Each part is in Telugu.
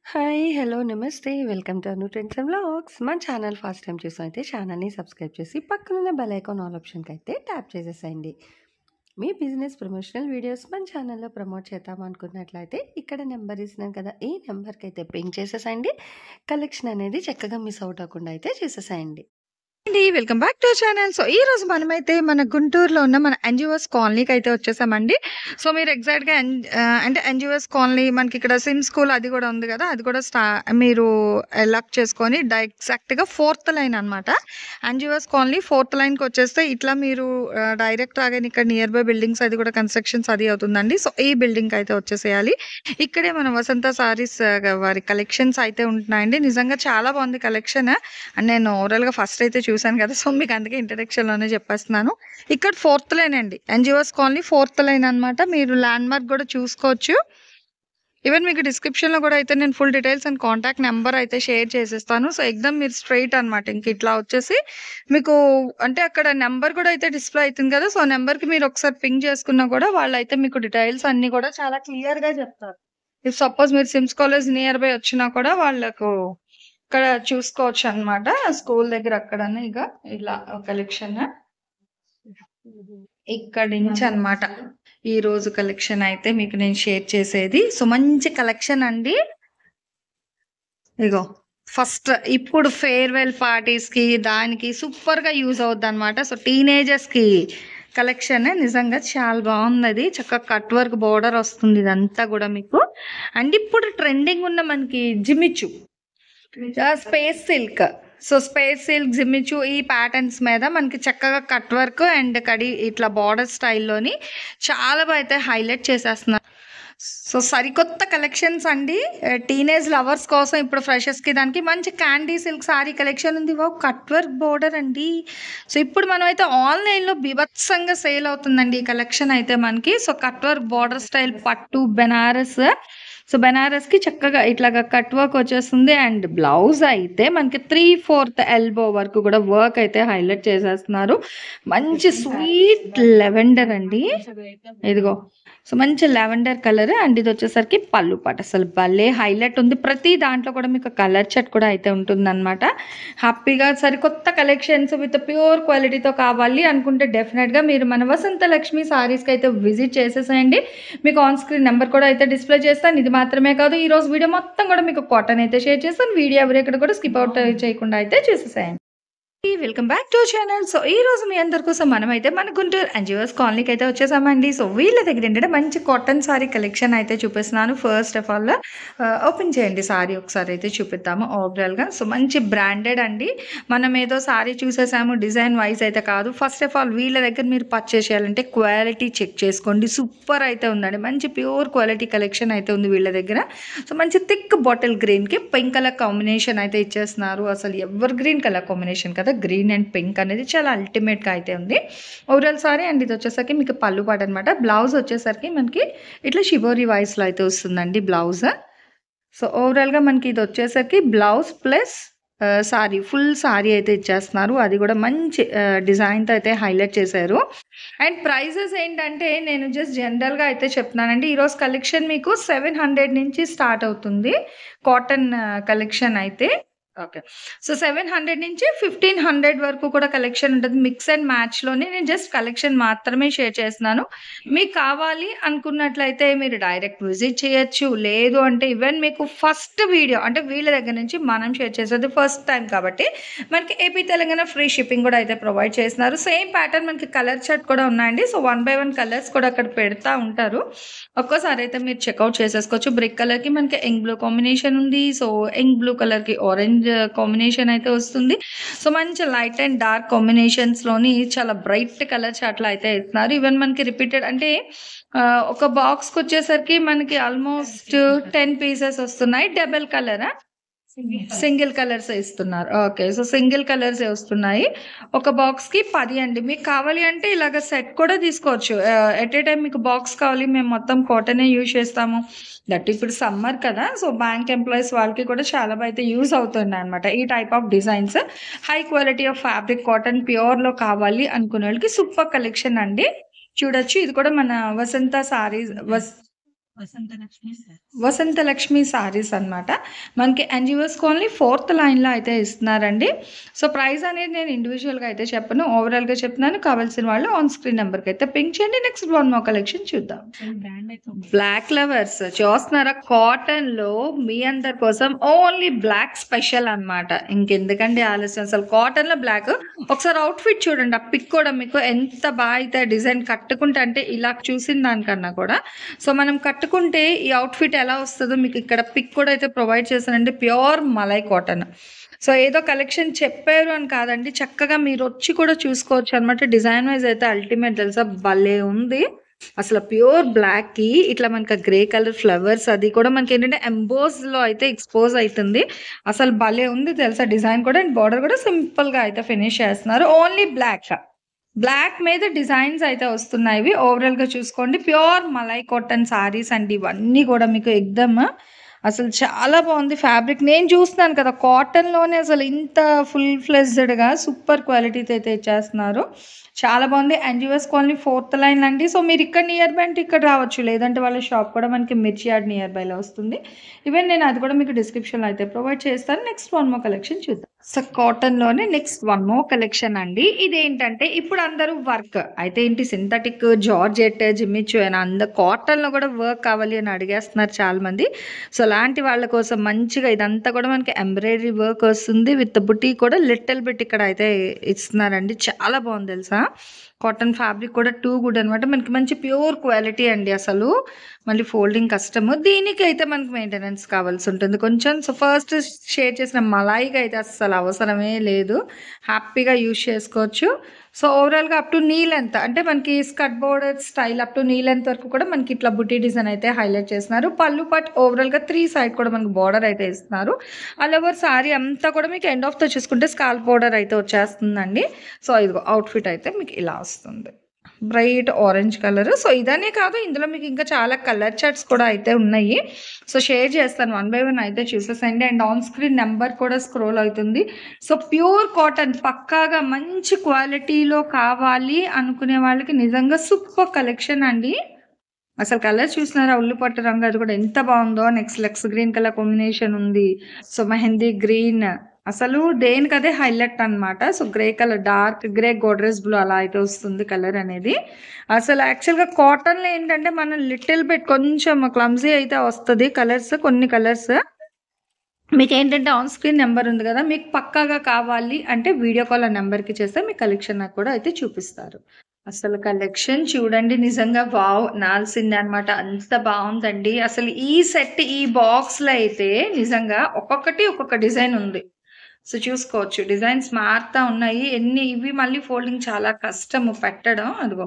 హాయ్! హలో! నమస్తే. Welcome to Anu trends and vlogs. మన ఛానల్ ఫస్ట్ టైమ్ చూసినైతే ఛానల్‌ని సబ్స్క్రైబ్ చేసి పక్కనున్న బెల్ ఐకాన్ ఆల్ ఆప్షన్‌కైతే ట్యాప్ చేసేసేయండి. మీ బిజినెస్ ప్రమోషనల్ వీడియోస్ మన ఛానల్‌లో ప్రమోట్ చేద్దామనుకున్నట్లయితే ఇక్కడ నెంబర్ ఇస్తున్నాను కదా! ఈ నెంబర్‌కైతే పింగ్ చేసేసేయండి. కలెక్షన్ అనేది చక్కగా మిస్ అవుట్ అవ్వకుండా అయితే చేసేసేయండి. అండి. Welcome back to channel. So, ఈరోజు మనమైతే మన గుంటూరులో ఉన్న మన ఎన్‌జీఓస్ కాలనీకైతే వచ్చేసామండి. సో, మీరు ఎగ్జాక్ట్‌గా అంటే ఎన్‌జీఓస్ కాలనీ మనకిక్కడ సిమ్ స్కూల్ అది గూడా ఉంది గదా! అది కూడా మీరు లాక్ చేసుకొని ఎగ్జాక్ట్‌గా ఫోర్త్ లైన్ అనమాట. ఎన్‌జీఓస్ కాలనీ ఫోర్త్ లైన్‌కొచ్చేస్తే ఇట్లా మీరు డైరెక్ట్ రాగానే ఇక్కడ నియర్ బై బిల్డింగ్స్ అది కూడా కన్‌స్ట్రక్షన్స్ అది అవుతుందండి. సో, ఈ బిల్డింగ్‌కైతే వచ్చేసేయాలి. ఇక్కడే మన వసంత సారీస్ వారి కలెక్షన్స్ అయితే ఉంటున్నాయండి. నిజంగా చాలా బాగుంది కలెక్షన్. అండ్ నేను ఓవరాల్‌గా ఫస్ట్ అయితే చూసాను కదా! సో, మీకు అందుకే ఇంట్రడక్షన్‌లోనే చెప్పేస్తున్నాను. ఇక్కడ ఫోర్త్ లైన్ అండి. ఎన్‌జీఓస్ కాలనీ ఫోర్త్ లైన్ అనమాట. మీరు ల్యాండ్‌మార్క్ గూడా చూసుకోవచ్చు. ఈవెన్ మీకు డిస్క్రిప్షన్‌లో గూడా అయితే నేను full details and contact number అయితే షేర్ చేసేస్తాను. సో, ఎగ్దమ్ మీరు స్ట్రెయిట్ అనమాట. ఇంక ఇట్లా వచ్చేసి మీకు అంటే అక్కడ నంబర్ గూడా అయితే డిస్‌ప్లే అయితుంది కదా! సో, నంబర్‌కి మీరు ఒకసారి పింగ్ చేసుకున్నా కూడా వాళ్ళైతే మీకు డీటెయిల్స్ అన్నీ కూడా చాలా క్లియర్‌గా చెప్తారు. ఇఫ్ సపోజ్ మీరు సిమ్స్ కాలేజ్ నియర్ బై వచ్చినా కూడా వాళ్ళకు ఇక్కడ చూసుకోవచ్చనమాట. స్కూల్ దగ్గర అక్కడనే ఇగ ఇలా కలెక్షన్. ఇక్కడి నుంచనమాట. ఈరోజు కలెక్షన్ అయితే మీకు నేను షేర్ చేసేది. సో, మంచి కలెక్షన్ అండి. ఇగో ఫస్ట్ ఇప్పుడు ఫేర్‌వెల్ పార్టీస్‌కి దానికి సూపర్‌గా యూజ్ అవుద్దనమాట. సో, టీనేజర్స్‌కి కలెక్షన్ నిజంగా చాలా బావున్నది. చక్కగా కట్ వర్క్ బోర్డర్ వస్తుంది ఇదంతా గూడా మీకు. అండ్ ఇప్పుడు ట్రెండింగ్ ఉన్న మనకి Jimmy Choo. Space silk. So, space silk, Jimmy Choo ఈ ప్యాటర్న్స్ మీద మనకి చక్కగా కట్ వర్క్ అండ్ కడి ఇట్లా బోర్డర్ స్టైల్‌లోని చాలా అయితే హైలైట్ చేసేస్తున్నారు. సో, సరికొత్త కలెక్షన్స్ అండి. టీనేజ్ లవర్స్ కోసం ఇప్పుడు ఫ్రెషర్స్‌కి దానికి మంచి క్యాండీ సిల్క్ సారీ కలెక్షన్ ఉంది. వావ్! కట్ వర్క్ బోర్డర్ అండి. సో, ఇప్పుడు మనమైతే ఆన్‌లైన్‌లో బీభత్సంగా సేల్ అవుతుందండి ఈ కలెక్షన్ అయితే మనకి. So, cut work border style పట్టు బెనారస్. సో, బెనారస్‌కి చక్కగా ఇట్లాగా కట్ వర్క్ వచ్చేస్తుంది. అండ్ బ్లౌజ్ అయితే మనకి 3/4 ఎల్బో వరకు కూడా వర్క్ అయితే హైలైట్ చేసేస్తున్నారు. మంచి స్వీట్ లెవెండర్ అండి. ఇదిగో. సో, మంచి లెవెండర్ కలర్ అండ్ ఇదొచ్చేసరికి పళ్ళు పాట. అసలు భలే హైలైట్ ఉంది. ప్రతి దాంట్లో కూడా మీకు కలర్ చార్ట్ కూడా అయితే ఉంటుందనమాట. హ్యాపీగా సరికొత్త కలెక్షన్స్ విత్ ప్యూర్ క్వాలిటీతో కావాలి అనుకుంటే డెఫినెట్‌గా మీరు మన వసంత లక్ష్మి సారీస్‌కి అయితే విజిట్ చేసేసేయండి. మీకు ఆన్ స్క్రీన్ నంబర్ కూడా అయితే డిస్‌ప్లే చేస్తాను. ఇది మాత్రమే కాదు ఈరోజు వీడియో మొత్తం కూడా మీకు కాటన్ అయితే షేర్ చేస్తాను. వీడియో ఎవరు ఎక్కడ కూడా స్కిప్ అవుట్ చేయకుండా అయితే చూసేసేయండి. Welcome back to channel. So, ఈరోజు మీ అందరి కోసం మనమైతే మన గుంటూరు ఎన్‌జీఓస్ కాలనీకి అయితే వచ్చేసామండి. సో, వీళ్ళ దగ్గర ఏంటంటే మంచి కాటన్ సారీ కలెక్షన్ అయితే చూపిస్తున్నాను. ఫస్ట్ ఆఫ్ ఆల్ ఓపెన్ చేయండి సారీ ఒకసారి అయితే చూపిద్దాము ఓవరాల్‌గా. సో, మంచి బ్రాండెడ్ అండి. మనం ఏదో సారీ చూసేసాము డిజైన్ వైస్ అయితే కాదు. ఫస్ట్ ఆఫ్ ఆల్ వీళ్ళ దగ్గర మీరు పర్చేస్ చేయాలంటే క్వాలిటీ చెక్ చేసుకోండి. సూపర్ అయితే ఉందండి. మంచి ప్యూర్ క్వాలిటీ కలెక్షన్ అయితే ఉంది వీళ్ళ దగ్గర. సో, మంచి థిక్ బాటిల్ గ్రీన్‌కి పింక్ కలర్ కాంబినేషన్ అయితే ఇచ్చేస్తున్నారు. అసలు ఎవర్ గ్రీన్ కలర్ కాంబినేషన్ కదా! గ్రీన్ అండ్ పింక్ అనేది చాలా అల్టిమేట్‌గా అయితే ఉంది. ఓవరాల్ సారీ అండ్ ఇది వచ్చేసరికి మీకు పళ్ళు పాట అనమాట. బ్లౌజ్ వచ్చేసరికి మనకి ఇట్లా షిబోరి వాయిస్‌లో అయితే వస్తుందండి బ్లౌజ్. సో, ఓవరాల్‌గా మనకి ఇది వచ్చేసరికి blouse plus sorry full sorry అయితే ఇచ్చేస్తున్నారు. అది కూడా మంచి డిజైన్‌తో అయితే హైలైట్ చేశారు. అండ్ ప్రైజెస్ ఏంటంటే నేను జస్ట్ జనరల్‌గా అయితే చెప్తున్నానండి. ఈరోజు కలెక్షన్ మీకు 700 నుంచి స్టార్ట్ అవుతుంది. కాటన్ కలెక్షన్ అయితే. ఓకే. సో, 700 నుంచి 1500 వరకు కూడా కలెక్షన్ ఉంటది. మిక్స్ అండ్ మ్యాచ్‌లోనే నేను జస్ట్ కలెక్షన్ మాత్రమే షేర్ చేస్తున్నాను. మీకు కావాలి అనుకున్నట్లయితే మీరు డైరెక్ట్ విజిట్ చేయొచ్చు. లేదు అంటే ఈవెన్ మీకు ఫస్ట్ వీడియో అంటే వీళ్ళ దగ్గర నుంచి మనం షేర్ చేసేది ఫస్ట్ టైమ్ కాబట్టి మనకి ఏపీ, తెలంగాణ ఫ్రీ షిప్పింగ్ కూడా అయితే ప్రొవైడ్ చేస్తున్నారు. సేమ్ ప్యాటర్న్ మనకి కలర్ చార్ట్ కూడా ఉన్నాయండి. సో, 1 బై 1 కలర్స్ కూడా అక్కడ పెడతా ఉంటారు. ఒక్కోసారి అయితే మీరు చెక్‌ఔట్ చేసేసుకోవచ్చు. బ్రిక్ కలర్‌కి మనకి ఇంక్ బ్లూ కాంబినేషన్ ఉంది. సో, ఇంక్ బ్లూ కలర్‌కి ఆరెంజ్ కాంబినేషన్ అయితే వస్తుంది. సో, మంచి లైట్ అండ్ డార్క్ కాంబినేషన్స్‌లోని చాలా బ్రైట్ కలర్స్ అట్లా అయితే ఇస్తున్నారు. ఈవెన్ మనకి రిపీటెడ్ అంటే ఒక బాక్స్‌కొచ్చేసరికి మనకి ఆల్‌మోస్ట్ 10 పీసెస్ వస్తున్నాయి. డబుల్ కలరా? సింగిల్ కలర్సే ఇస్తున్నారు. ఓకే. సో, సింగిల్ కలర్సే వస్తున్నాయి. ఒక బాక్స్‌కి 10 అండి. మీకు కావాలి అంటే ఇలాగ సెట్ కూడా తీసుకోవచ్చు. ఎట్ ఏ టైమ్ మీకు బాక్స్ కావాలి మేము మొత్తం కాటనే యూజ్ చేస్తాము. దట్ ఇప్పుడు సమ్మర్ కదా! సో, బ్యాంక్ ఎంప్లాయీస్ వాళ్ళకి కూడా చాలా అయితే యూజ్ అవుతున్నాయన్నమాట. ఈ type of designs. High quality of fabric cotton ప్యూర్‌లో కావాలి అనుకునే వాళ్ళకి సూపర్ కలెక్షన్ అండి. చూడొచ్చు. ఇది కూడా మన వసంత సారీస్ వసంతలక్ష్మి సారీస్ అన్నమాట. మనకి ఎన్‌జీఓస్ కాలనీ 4th లైన్‌లో అయితే ఇస్తున్నారండి. సో, ప్రైస్ అనేది నేను ఇండివిడ్యువల్‌గా అయితే చెప్పను. ఓవరాల్‌గా చెప్తున్నాను. కావాల్సిన వాళ్ళు ఆన్ స్క్రీన్ నంబర్‌కి అయితే పింక్ చేయండి. నెక్స్ట్ వన్ మోర్ కలెక్షన్ చూద్దాం. బ్లాక్ లవర్స్ చూస్తున్నారా? కాటన్‌లో మీ అందరి కోసం ఓన్లీ బ్లాక్ స్పెషల్ అన్నమాట. ఇంకెందుకండి ఆలస్యం, అసలు కాటన్‌లో బ్లాక్. ఒకసారి అవుట్‌ఫిట్ చూడండి. ఆ పిక్ కూడా మీకు ఎంత బాగా అయితే డిజైన్ కట్టుకుంటే, అంటే ఇలా చూసిన దానికన్నా కూడా సో మనం కట్టుకుంటే ఈ అవుట్‌ఫిట్ ఎలా వస్తదో మీకు ఇక్కడ పిక్ కూడా అయితే ప్రొవైడ్ చేశానండి. Pure malai cotton. సో ఏదో కలెక్షన్ చెప్పారు అని కాదండి. చక్కగా మీరొచ్చి కూడా చూసుకోవచ్చు అన్నమాట. డిజైన్ వైస్ అయితే అల్టిమేట్ తెలుసా? భలే ఉంది. అసలు ప్యూర్ బ్లాక్‌కి ఇట్లా మనకి గ్రే కలర్ ఫ్లవర్స్ అది కూడా మనకేంటంటే ఎంబోస్‌లో అయితే ఎక్స్‌పోజ్ అయితుంది. అసలు భలే ఉంది తెలుసా డిజైన్ కూడా. అండ్ బోర్డర్ కూడా సింపుల్‌గా అయితే ఫినిష్ చేస్తున్నారు. Only black. బ్లాక్ మీద డిజైన్స్ అయితే వస్తున్నాయి. ఇవి ఓవరాల్‌గా చూసుకోండి. ప్యూర్ మలై కాటన్ సారీస్ అండి ఇవన్నీ కూడా మీకు ఎక్దమ్ అసలు చాలా బాగుంది ఫ్యాబ్రిక్. నేను చూస్తున్నాను కదా కాటన్‌లోనే అసలు ఇంత ఫుల్ ఫ్లెడ్జ్డ్‌గా సూపర్ క్వాలిటీతో అయితే ఇచ్చేస్తున్నారు. చాలా బాగుంది. ఎన్‌జీఓస్ కాలనీ 4th లైన్ అండి. సో మీరు ఇక్కడ నియర్ బై అంటే ఇక్కడ రావచ్చు. లేదంటే వాళ్ళ షాప్ కూడా మనకి మిర్చి యార్డ్ నియర్ బైలో వస్తుంది. ఈవెన్ నేను అది కూడా మీకు డిస్క్రిప్షన్‌లో అయితే ప్రొవైడ్ చేస్తాను. నెక్స్ట్ వన్ మోర్ కలెక్షన్ చూద్దాం. సో కాటన్‌లోనే నెక్స్ట్ వన్ మోర్ కలెక్షన్ అండి. ఇదేంటంటే ఇప్పుడు అందరూ వర్క్ అయితే ఏంటి సింథటిక్, జార్జెట్, జిమ్మిచూ అని కాటన్‌లో కూడా వర్క్ కావాలి అని అడిగేస్తున్నారు చాలామంది. సో అలాంటి వాళ్ళ కోసం మంచిగా ఇదంతా కూడా మనకి ఎంబ్రాయిడరీ వర్క్ వస్తుంది. విత్ బుటీ కూడా లిటిల్ బిట్ ఇక్కడ అయితే ఇస్తున్నారండి. చాలా బాగుంది తెలుసా? కాటన్ ఫ్యాబ్రిక్ కూడా టూ గుడ్ అనమాట. మనకి మంచి ప్యూర్ క్వాలిటీ అండి. అసలు మళ్ళీ ఫోల్డింగ్ కష్టము. దీనికైతే మనకి మెయింటెనెన్స్ కావాల్సి ఉంటుంది కొంచెం. సో ఫస్ట్ షేర్ చేసిన మలాయిగా అయితే అస్సలు అవసరమే లేదు. హ్యాపీగా యూజ్ చేసుకోవచ్చు. సో ఓవరాల్‌గా అప్ టు నీ లెంత్ అంటే మనకి skirt border style up to knee length వరకు కూడా మనకి ఇట్లా బుటీ డిజైన్ అయితే హైలైట్ చేస్తున్నారు. పళ్ళు పట్ ఓవరాల్‌గా 3 సైడ్ కూడా మనకి బోర్డర్ అయితే ఇస్తున్నారు. ఆల్ ఓవర్ సారీ అంతా కూడా మీకు ఎండ్ ఆఫ్‌తో చూసుకుంటే స్కాల్ప్ బోర్డర్ అయితే వచ్చేస్తుందండి. సో ఇదిగో అవుట్‌ఫిట్ అయితే మీకు ఇలా వస్తుంది. Bright orange colour. సో ఇదనే కాదు, ఇందులో మీకు ఇంకా చాలా కలర్ చార్ట్స్ కూడా అయితే ఉన్నాయి. సో షేర్ చేస్తాను వన్ బై వన్ అయితే చూసేసండి. అండ్ ఆన్ స్క్రీన్ నెంబర్ కూడా స్క్రోల్ అవుతుంది. సో ప్యూర్ కాటన్ పక్కాగా మంచి క్వాలిటీలో కావాలి అనుకునే వాళ్ళకి నిజంగా సూపర్ కలెక్షన్ అండి. అసలు కలర్ చూసినారా? ఉల్లిపట్టు రంగు అది కూడా ఎంత బాగుందో. నెక్స్ట్ లెక్స్ గ్రీన్ కలర్ కాంబినేషన్ ఉంది. సో మెహందీ గ్రీన్ అసలు దేనికదే హైలైట్ అన్నమాట. So grey colour dark grey గోడ్రెస్ బ్లూ అలా అయితే వస్తుంది కలర్ అనేది. అసలు యాక్చువల్‌గా కాటన్‌లో ఏంటంటే మనం లిటిల్ బిట్ కొంచెం క్లమ్జీ అయితే వస్తది కలర్స్. కొన్ని కలర్స్ మీకేంటంటే ఆన్ స్క్రీన్ నెంబర్ ఉంది కదా, మీకు పక్కాగా కావాలి అంటే వీడియో కాల్ ఆ నెంబర్‌కి చేస్తే మీ కలెక్షన్ నాకు కూడా అయితే చూపిస్తారు. అసలు కలెక్షన్ చూడండి నిజంగా వావ్! అనాల్సిందే అనమాట. అంత బావుందండి. అసలు ఈ సెట్ ఈ బాక్స్‌లో అయితే నిజంగా ఒక్కొక్కటి ఒక్కొక్క డిజైన్ ఉంది. సో చూసుకోవచ్చు. డిజైన్స్ మారుతా ఉన్నాయి. ఇవి మళ్ళీ ఫోల్డింగ్ చాలా కష్టము పెట్టడం. అదిగో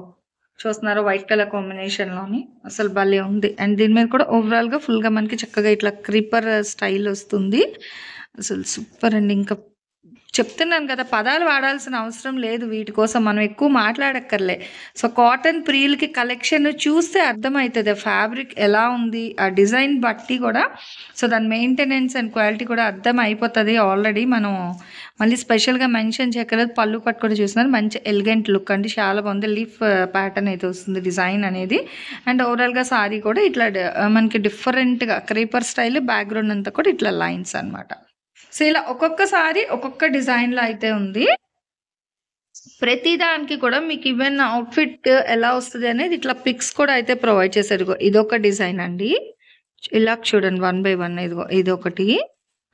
చూస్తున్నారా? వైట్ కలర్ కాంబినేషన్‌లోని అసలు భలే ఉంది. అండ్ దీని మీద కూడా ఓవరాల్‌గా ఫుల్‌గా మనకి చక్కగా ఇట్లా క్రీపర్ స్టైల్ వస్తుంది. అసలు సూపర్ అండి. ఇంకా చెప్తున్నాను కదా, పదాలు వాడాల్సిన అవసరం లేదు వీటి కోసం. మనం ఎక్కువ మాట్లాడక్కర్లే. సో కాటన్ ప్రీల్‌కి కలెక్షన్ చూస్తే అర్థమైతది. ఫ్యాబ్రిక్ ఎలా ఉంది, ఆ డిజైన్ బట్టి కూడా సో దాని మెయింటెనెన్స్ అండ్ క్వాలిటీ కూడా అర్థం అయిపోతది. ఆల్రెడీ మనం మళ్ళీ స్పెషల్‌గా మెన్షన్ చేయక్కర్లేదు. పళ్ళు పట్టు కూడా చూస్తున్నారు. మంచి ఎలిగెంట్ లుక్ అండి. చాలా బాగుంది. లీఫ్ ప్యాటర్న్ అయితే వస్తుంది డిజైన్ అనేది. అండ్ ఓవరాల్‌గా సారీ కూడా ఇట్లా మనకి డిఫరెంట్‌గా క్రీపర్ స్టైల్ బ్యాక్‌గ్రౌండ్ అంతా కూడా ఇట్లా లైన్స్ అన్నమాట. సో ఇలా ఒక్కొక్కసారి ఒక్కొక్క డిజైన్‌లో అయితే ఉంది. ప్రతి దానికి కూడా మీకు ఈవెన్ అవుట్‌ఫిట్ ఎలా వస్తది అనేది ఇట్లా పిక్స్ కూడా అయితే ప్రొవైడ్ చేశారు. ఇగో ఇదొక డిజైన్ అండి. ఇలా చూడండి వన్ బై వన్ ఇదిగో ఇదొకటి.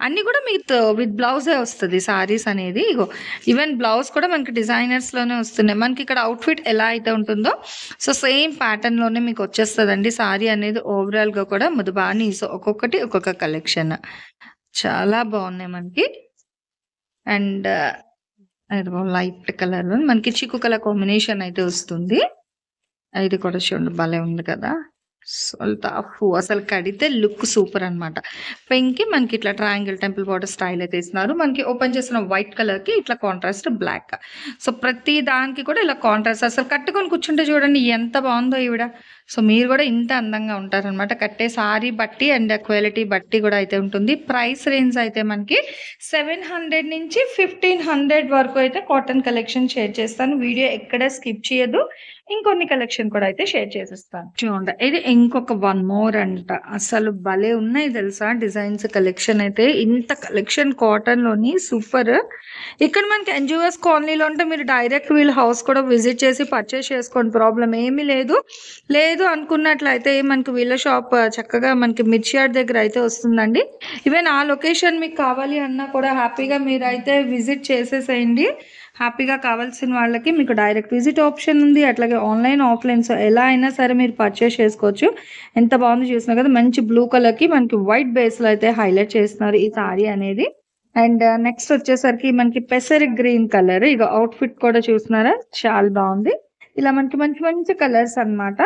అన్నీ కూడా విత్ బ్లౌజే వస్తది సారీస్ అనేది. ఇగో ఈవెన్ బ్లౌజ్ కూడా మనకి డిజైనర్స్‌లోనే వస్తున్నాయి. మనకి ఇక్కడ అవుట్‌ఫిట్ ఎలా అయితే ఉంటుందో సో సేమ్ ప్యాటర్న్‌లోనే మీకు వచ్చేస్తదండి సారీ అనేది ఓవరాల్‌గా కూడా మధుబాని. సో ఒక్కొక్కటి ఒక్కొక్క కలెక్షన్. చాలా బాగున్నాయి మనకి. అండ్ ఇదిగో లైట్ కలర్ మనకి చిక్కు కలర్ కాంబినేషన్ అయితే వస్తుంది. ఇది కూడా చూడండి భలే ఉంది కదా! అసలు కడితే లుక్ సూపర్ అన్నమాట. పింక్‌కి మనకి ఇట్లా ట్రయాంగిల్ టెంపుల్ బోర్డర్ స్టైల్ అయితే ఇస్తున్నారు. మనకి ఓపెన్ చేసిన వైట్ కలర్‌కి ఇట్లా కాంట్రాస్ట్ బ్లాక్. సో ప్రతి దానికి కూడా ఇలా కాంట్రాస్ట్ అసలు కట్టుకొని కూర్చుంటే చూడండి ఎంత బాగుందో ఈవిడ. సో మీరు కూడా ఇంత అందంగా ఉంటారనమాట. కట్టే సారీ బట్టి అండ్ క్వాలిటీ బట్టి కూడా అయితే ఉంటుంది. ప్రైస్ రేంజ్ అయితే మనకి 700 నుంచి 1500 వరకు అయితే కాటన్ కలెక్షన్ షేర్ చేస్తాను. వీడియో ఎక్కడ స్కిప్ చేయొద్దు. ఇంకొన్ని కలెక్షన్ కూడా అయితే షేర్ చేసేస్తాను. చూడండి, ఇది ఇంకొక వన్ మోర్ అంట. అసలు భలే ఉన్నాయి తెలుసా డిజైన్స్. కలెక్షన్ అయితే ఇంత కలెక్షన్ కాటన్ లోని సూపర్. ఇక్కడ మనకి ఎన్జిఓఎస్ కాలనీలో ఉంటే మీరు డైరెక్ట్ వీళ్ళ హౌస్ కూడా విజిట్ చేసి పర్చేస్ చేసుకోండి, ప్రాబ్లం ఏమీ లేదు. లేదు అనుకున్నట్లయితే మనకి వీళ్ళ షాప్ చక్కగా మనకి మిర్చియార్డ్ దగ్గర అయితే వస్తుందండి. ఈవెన్ ఆ లొకేషన్ మీకు కావాలి అన్నా కూడా హ్యాపీగా మీరు అయితే విజిట్ చేసేసేయండి. హ్యాపీగా కావాల్సిన వాళ్ళకి మీకు డైరెక్ట్ విజిట్ ఆప్షన్ ఉంది, అట్లాగే ఆన్లైన్ ఆఫ్లైన్ సో ఎలా అయినా సరే మీరు పర్చేస్ చేసుకోవచ్చు. ఎంత బాగుంది చూసినా కదా, మంచి బ్లూ కలర్కి మనకి వైట్ బేస్లో అయితే హైలైట్ చేస్తున్నారు ఈ సారీ అనేది. అండ్ నెక్స్ట్ వచ్చేసరికి మనకి పెసరి గ్రీన్ కలర్, ఇక అవుట్ఫిట్ కూడా చూస్తున్నారా చాలా బాగుంది. ఇలా మనకి మంచి మంచి కలర్స్ అన్నమాట.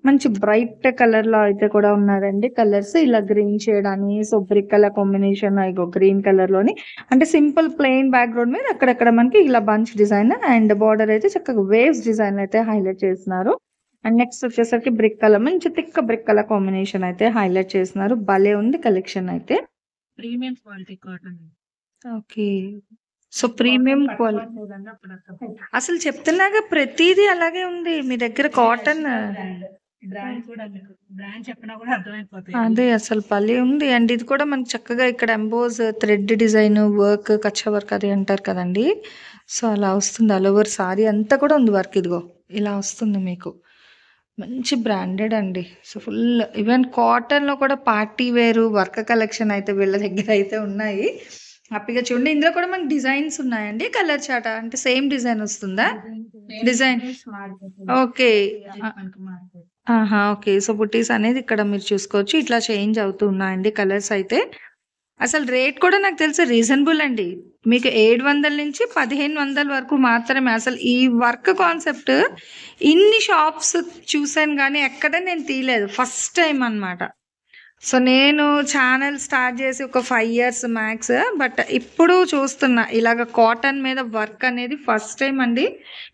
మంచి బ్రైట్ కలర్ లో అయితే కూడా ఉన్నారండి కలర్స్. ఇలా గ్రీన్ షేడ్ అని, సో బ్రిక్ కలర్ కాంబినేషన్, ఇగో గ్రీన్ కలర్ లోని అంటే సింపుల్ ప్లెయిన్ బ్యాక్గ్రౌండ్ మీద అక్కడక్కడ మనకి ఇలా బంచ్ డిజైన్ అండ్ బార్డర్ అయితే చక్కగా వేవ్స్ డిజైన్ అయితే హైలైట్ చేస్తున్నారు. అండ్ నెక్స్ట్ వచ్చేసరికి బ్రిక్ కలర్, మంచి థిక్ బ్రిక్ కలర్ కాంబినేషన్ అయితే హైలైట్ చేస్తున్నారు. భలే ఉంది కలెక్షన్ అయితే. Premium quality cotton. Okay, so premium quality. అసలు చెప్తున్నాగా ప్రతిదీ అలాగే ఉంది మీ దగ్గర కాటన్. బ్రాండ్ కూడా మీకు బ్రాండ్ చెప్పినా కూడా అర్థమైపోతుంది. అదే అసలు భలే ఉంది. అండ్ ఇది కూడా మనకి చక్కగా ఇక్కడ ఎంబోజ్ థ్రెడ్ డిజైన్ వర్క్, కచ్చా వర్క్ అది అంటారు కదండి, సో అలా వస్తుంది. ఆల్ ఓవర్ సారీ అంతా కూడా ఉంది వర్క్. ఇదిగో ఇలా వస్తుంది మీకు. మంచి బ్రాండెడ్ అండి. సో ఫుల్ ఈవెన్ కాటన్ లో కూడా పార్టీ వేరు వర్క్ కలెక్షన్ అయితే వీళ్ళ దగ్గర అయితే ఉన్నాయి. హ్యాపీగా చూడండి. ఇందులో కూడా మనకి డిజైన్స్ ఉన్నాయండి. కలర్ చాట అంటే సేమ్ డిజైన్ వస్తుందా? Design okay. ఆహా, ఓకే. సో బుట్టీస్ అనేది ఇక్కడ మీరు చూసుకోవచ్చు. ఇట్లా చేంజ్ అవుతూ ఉన్నాయండి కలర్స్ అయితే. అసలు రేట్ కూడా నాకు తెలిసి రీజనబుల్ అండి. మీకు 700 నుంచి 1500 వరకు మాత్రమే. అసలు ఈ వర్క్ కాన్సెప్ట్ ఇన్ని షాప్స్ చూసాను కానీ ఎక్కడ నేను తీయలేదు, ఫస్ట్ టైం అన్నమాట. సో నేను ఛానల్ స్టార్ట్ చేసి ఒక 5 years మ్యాక్స్, బట్ ఇప్పుడు చూస్తున్నా ఇలాగ కాటన్ మీద వర్క్ అనేది ఫస్ట్ టైం అండి.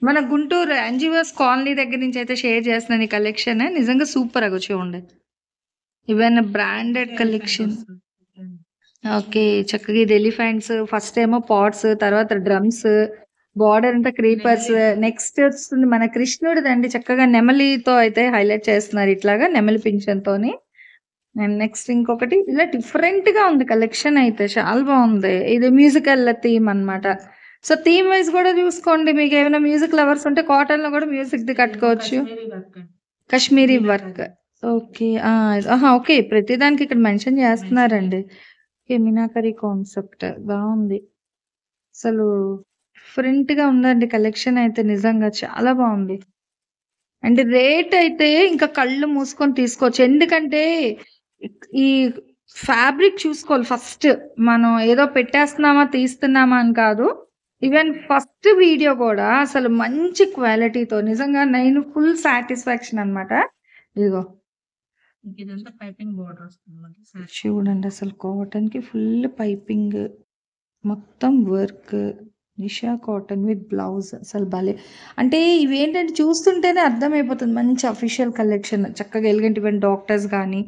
మన గుంటూరు ఎన్జిఓఎస్ కాలనీ దగ్గర నుంచి అయితే షేర్ చేస్తున్నాను ఈ కలెక్షన్. నిజంగా సూపర్ అగో చూడండి. Even branded collection. ఓకే, చక్కగా ఇది ఎలిఫెంట్స్, ఫస్ట్ ఏమో పాట్స్, తర్వాత డ్రమ్స్, బార్డర్ అంతా క్రీపర్స్. నెక్స్ట్ వస్తుంది మన కృష్ణుడిది అండి, చక్కగా నెమలితో అయితే హైలైట్ చేస్తున్నారు ఇట్లాగా నెమలి పింఛన్ తోని. అండ్ నెక్స్ట్ ఇంకొకటి ఇలా డిఫరెంట్ గా ఉంది కలెక్షన్ అయితే చాలా బాగుంది. ఇది మ్యూజికల్ థీమ్ అన్నమాట. సో థీమ్ వైజ్ కూడా చూసుకోండి. మీకు ఏమైనా మ్యూజిక్ లవర్స్ ఉంటే కాటన్ లో కూడా మ్యూజిక్ ది కట్టుకోవచ్చు. కాశ్మీరీ వర్క్. ఓకే, ఓకే, ప్రతిదానికి ఇక్కడ మెన్షన్ చేస్తున్నారండి. ఓకే, మీనాకరీ కాన్సెప్ట్ బాగుంది. అసలు డిఫరెంట్ గా ఉందండి కలెక్షన్ అయితే, నిజంగా చాలా బాగుంది. అండ్ రేట్ అయితే ఇంకా కళ్ళు మూసుకొని తీసుకోవచ్చు. ఎందుకంటే ఈ ఫ్యాబ్రిక్ చూసుకోవాలి ఫస్ట్. మనం ఏదో పెట్టేస్తున్నామా తీస్తున్నామా అని కాదు. ఈవెన్ ఫస్ట్ వీడియో కూడా అసలు మంచి క్వాలిటీతో నిజంగా నేను ఫుల్ సాటిస్ఫాక్షన్ అన్నమాట. ఇదిగో ఇదంతా పైపింగ్ బోర్డర్ వస్తుంది. చూడండి, అసలు కాటన్ కి ఫుల్ పైపింగ్, మొత్తం work, Nisha cotton with blouse. అసలు భలే అంటే ఇవేంటంటే చూస్తుంటేనే అర్థమైపోతుంది మంచి అఫీషియల్ కలెక్షన్. చక్కగా ఎలిగెంట్ ఈవెన్ డాక్టర్స్ కానీ,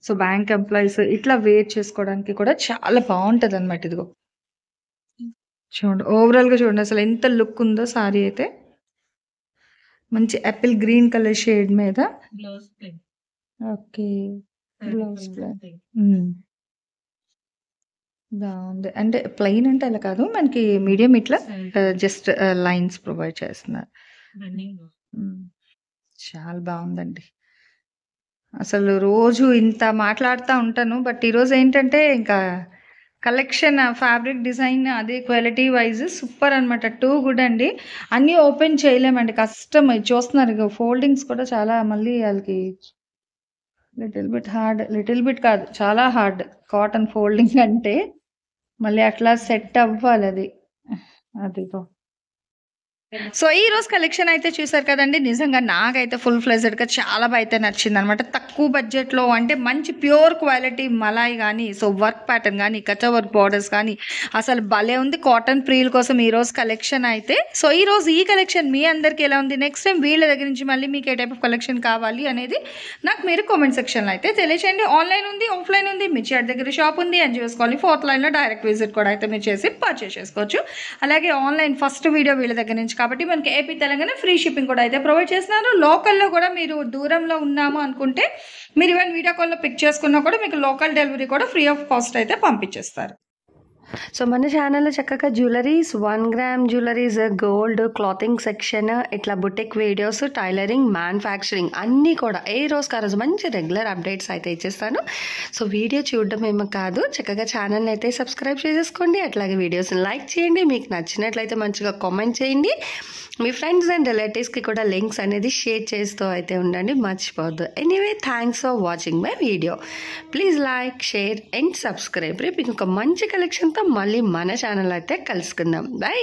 సో బ్యాంక్ ఎంప్లాయీస్ ఇట్లా వేర్ చేసుకోవడానికి కూడా చాలా బాగుంటది అనమాట. ఇదిగో చూడండి, ఓవరాల్ గా చూడండి అసలు ఎంత లుక్ ఉందో సారీ అయితే. మంచి యాపిల్ గ్రీన్ కలర్ షేడ్ మీద. Blouse plain. ఓకే, బ్లౌజ్ బాగుంది. అంటే ప్లెయిన్ అంటే అలా కాదు, మనకి మీడియం ఇట్లా జస్ట్ లైన్స్ ప్రొవైడ్ చేస్తున్నారు. చాలా బాగుందండి. అసలు రోజు ఇంత మాట్లాడుతూ ఉంటాను, బట్ ఈరోజు ఏంటంటే ఇంకా కలెక్షన్, ఫ్యాబ్రిక్ డిజైన్, అదే క్వాలిటీ వైజ్ సూపర్ అనమాట. టూ గుడ్ అండి. అన్నీ ఓపెన్ చేయలేమండి, కష్టం. చూస్తున్నారు ఇక ఫోల్డింగ్స్ కూడా చాలా, మళ్ళీ వాళ్ళకి little bit hard, little bit కాదు చాలా హార్డ్ కాటన్ ఫోల్డింగ్ అంటే. మళ్ళీ అట్లా సెట్ అవ్వాలి అది. అదిగో. సో ఈ రోజు కలెక్షన్ అయితే చూసారు కదండి. నిజంగా నాకైతే ఫుల్ ఫ్లెజెడ్గా చాలా అయితే నచ్చింది అనమాట. తక్కువ బడ్జెట్లో అంటే మంచి ప్యూర్ క్వాలిటీ మలాయ్ కానీ, సో వర్క్ ప్యాటర్న్ కానీ, కచ్చా వర్క్ బార్డర్స్ కానీ అసలు భలే ఉంది. కాటన్ ప్రీల్ కోసం ఈ రోజు కలెక్షన్ అయితే. సో ఈ రోజు ఈ కలెక్షన్ మీ అందరికి ఎలా ఉంది, నెక్స్ట్ టైం వీళ్ళ దగ్గర నుంచి మళ్ళీ మీకు ఏ టైప్ ఆఫ్ కలెక్షన్ కావాలి అనేది నాకు మీరు కామెంట్ సెక్షన్లో అయితే తెలియచేయండి. ఆన్లైన్ ఉంది, ఆఫ్లైన్ ఉంది, మిర్చియార్డ్ దగ్గర షాప్ ఉంది, ఎన్జిఓఎస్ కాలనీ 4th లైన్లో డైరెక్ట్ విజిట్ కూడా అయితే మీరు చేసి పర్చేస్ చేసుకోవచ్చు. అలాగే ఆన్లైన్ ఫస్ట్ వీడియో వీళ్ళ దగ్గర నుంచి కాబట్టి మనకి ఏపీ తెలంగాణ ఫ్రీ షిప్పింగ్ కూడా అయితే ప్రొవైడ్ చేస్తున్నారు. లోకల్లో కూడా మీరు దూరంలో ఉన్నాము అనుకుంటే మీరు ఈవెన్ వీడియో కాల్లో పిక్ చేసుకున్నా కూడా మీకు లోకల్ డెలివరీ కూడా ఫ్రీ ఆఫ్ కాస్ట్ అయితే పంపించేస్తారు. సో మన ఛానల్లో చక్కగా jewelleries, 1 gram jewelleries, gold, clothing section, ఇట్లా బుటిక్ వీడియోస్, టైలరింగ్, మ్యానుఫ్యాక్చరింగ్ అన్నీ కూడా ఏ రోజుకి ఆ రోజు మంచి రెగ్యులర్ అప్డేట్స్ అయితే ఇచ్చేస్తాను. సో వీడియో చూడడం ఏమో కాదు, చక్కగా ఛానల్ని అయితే సబ్స్క్రైబ్ చేసేసుకోండి. అట్లాగే వీడియోస్ని లైక్ చేయండి. మీకు నచ్చినట్లయితే మంచిగా కామెంట్ చేయండి. మీ ఫ్రెండ్స్ అండ్ రిలేటివ్స్కి కూడా లింక్స్ అనేది షేర్ చేస్తూ అయితే ఉండండి, మర్చిపోవద్దు. Anyway, thanks for watching my video. Please like, share and subscribe. రేపు ఇంకొక మంచి కలెక్షన్తో మళ్ళీ మన ఛానల్ అయితే కలుసుకుందాం. బై.